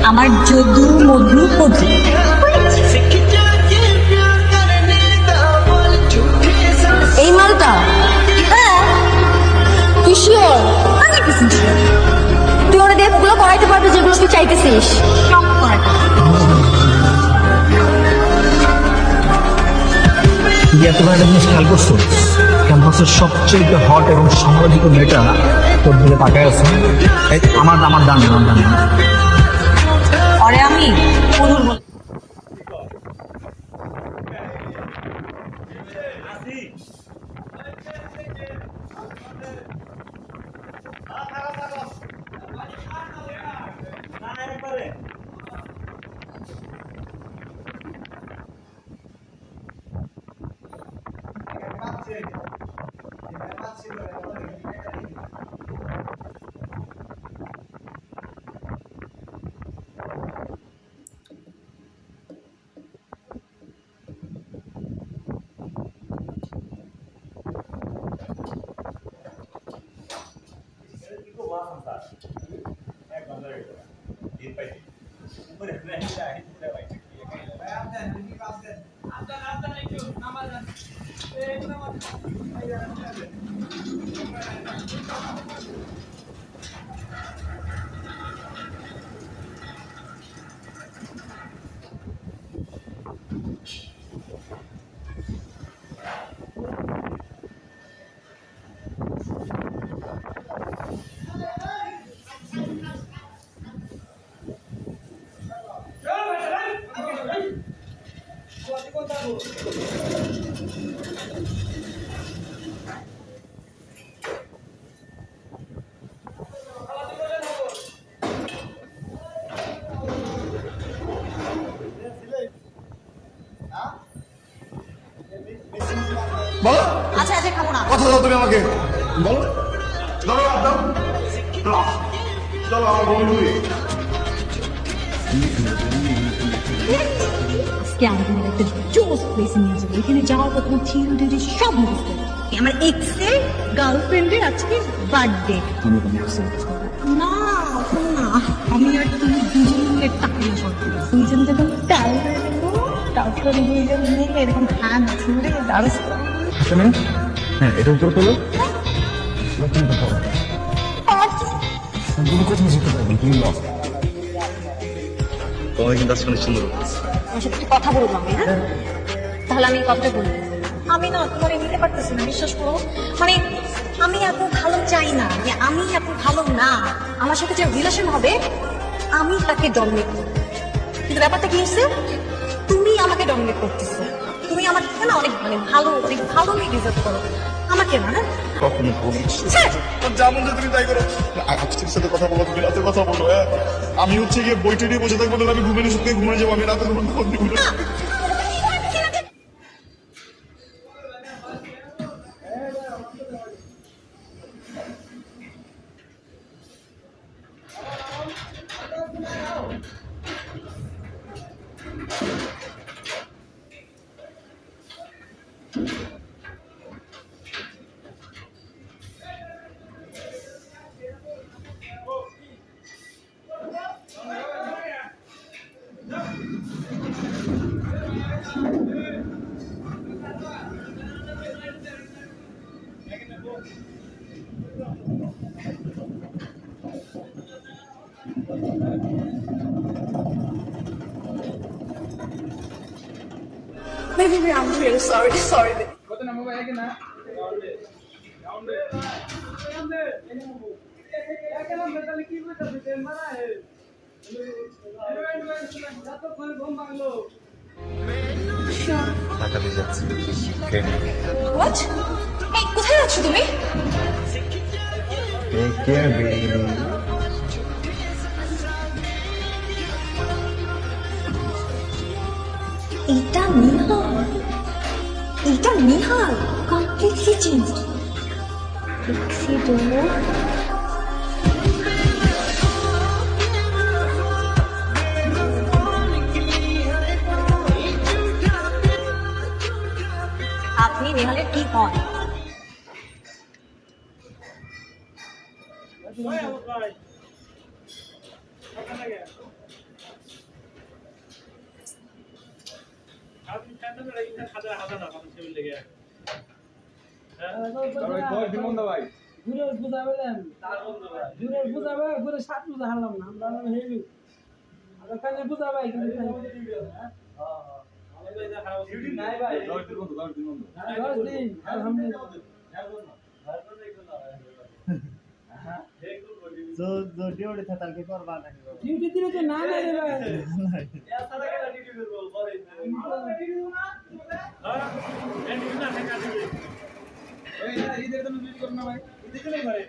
আমার যদু মধু বধু। এই মালটা? হ্যাঁ। তুই শিওর? 100% শিওর। তুই ওরা ডেটগুলো করাইতে পারবি যেগুলো তুই চাইতেছিস? সব করাইতে তোমার একটা জিনিস খেয়াল করছো, ক্যাম্পাসের সবচেয়ে হট এবং সমালোচিত মেয়েটা তোর দিকে তাকায় আছে। আমার আমার ডান আমার ডান। অরে আমি মধুর বল। বলো, আচ্ছা আচ্ছা খাবো না। কথা দাও তুমি আমাকে। বলো, ধরো হাত দাও। চলো আমার বন্ধু। আজকে আমাদের একটা জোস প্লেসে নিয়ে যাবো। এখানে যাওয়ার পর তোমার থিওরি টিওরি সব মুখস্থ করবে। আমার এক্স এর গার্লফ্রেন্ডের আজকে বার্থডে। না শোনো না, আমি আর তুমি দুজন মিলে টাকা করবো। দুজন যখন টাকা দেবো, তারপরে দুইজন মিলে এরকম হাত ধরে ডান্স করবো। হ্যাঁ, এটা উপরে তোলো। তুমি কোথায় যেতে পারবে? তুমি লস। তোমার কিন্তু আজকে অনেক সুন্দর। আমার সাথে একটু কথা বলবো আমি, হ্যাঁ? তাহলে আমি কথা বলি। আমি না তোমার নিতে পারতেছি না, বিশ্বাস করো। মানে আমি এত ভালো চাই না, যে আমি এত ভালো না। আমার সাথে যে রিলেশন হবে আমি তাকে ডমিনেট করবো, কিন্তু ব্যাপারটা কি হচ্ছে, তুমি আমাকে ডমিনেট করতেছো। তুমি আমার থেকে না অনেক অনেক ভালো ডিজার্ভ করো, আমাকে না। হ্যাঁ কখনো যেমন যে তুমি তাই করো। আজকের সাথে কথা বলো, তুমি রাতে কথা বলো। হ্যাঁ, আমি হচ্ছে গিয়ে বইটা নিয়ে বসে থাকবো, আমি ঘুমিয়ে সুখে ঘুমিয়ে যাবো। আমি রাতে তোমার ফোন দিব না। Baby, I'm really sorry, baby. টাকা দিয়ে যাচ্ছি। What? এই কোথায় যাচ্ছ তুমি? Take care, baby. এটা নিহাল কমপ্লিটলি চেঞ্জ। আপনি নেহালের কি হন? ঘুরের পূজা বলেন ঘুরের পূজা ভাই ঘুরে 7 পূজা হারলাম না আমরা হেভি আর ওখানে পূজা ভাই কিন্তু 10 দিন আলহামদুলিল্লাহ ডিউটি দিলে তো না রে ভাই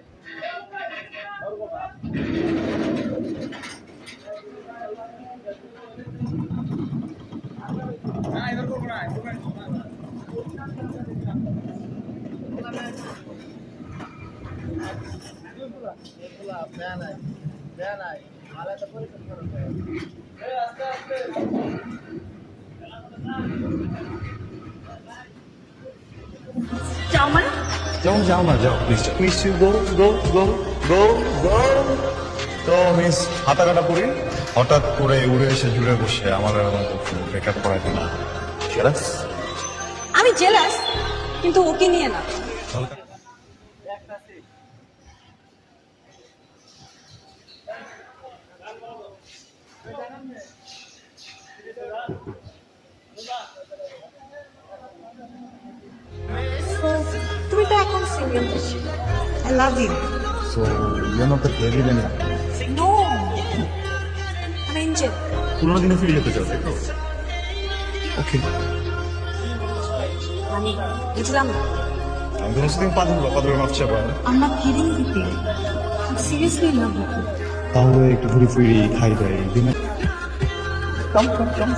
যাও মানে যেমন যাও না যাও প্লিজ মিস ইউ গো গো গো গো গো তো মিস হাতা কাটা পড়ি হঠাৎ করে উড়ে এসে জুড়ে বসে আমার ব্রেকআপ করাই দিল জেলাস আমি জেলাস কিন্তু ওকে নিয়ে না তুমি তো এখন single I love you so you not the heavy then no আমি এঞ্জেল পুরোনো দিনে ফিরে যেতে চাও তাই তো ওকে মানে বুঝলাম না আমি তোমার সাথে পা ধরবো পা ধরে ভাবছি আবার I'm not kidding with you. I'm seriously in love with you. তাহলে একটু ঘুরে ফিরি খাই দাই দিনে কাম কাম কাম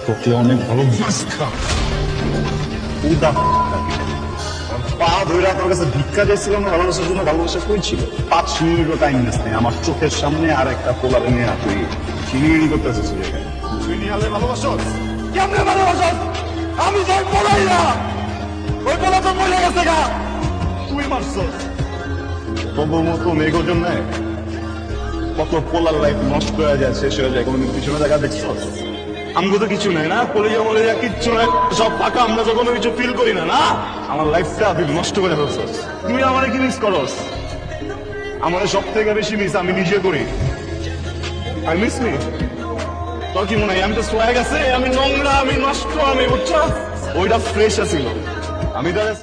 তোকে অনেক ভালো মাস্কা উদা পা ধরে আপনার কাছে ভিক্ষা চাইছিলাম না ভালোবাসার জন্য ভালোবাসা কই ছিল 5 মিনিটও টাইম মিস নেই আমার চোখের সামনে আর একটা পোলা নিয়ে তুই চিনি করতেছিস তুই নিয়ে আলে ভালোবাসো কেমনে ভালোবাসো আমি যাই পড়াই না ওই পোলা তো মরে গেছে গা তুই মারছো তবুর মতো মেঘের জন্য কত পোলার লাইফ নষ্ট হয়ে যায় শেষ হয়ে যায় কোনোদিন পিছনে দেখা দেখছো আমগো তো কিছু নাই না কলেজে মলেজে কিচ্ছু নাই সব ফাঁকা আমরা তো কোনো কিছু ফিল করি না না আমার লাইফটা তুই নষ্ট করে ফেলছস তুই আমারে কি মিস করস আমার সব থেকে বেশি মিস আমি নিজে করি আই মিস মি তোর কি মনে হয় আমি তো সোয়াগ আছে আমি নোংরা আমি নষ্ট আমি বুঝছো ওইটা ফ্রেশ আছিল আমি তাহলে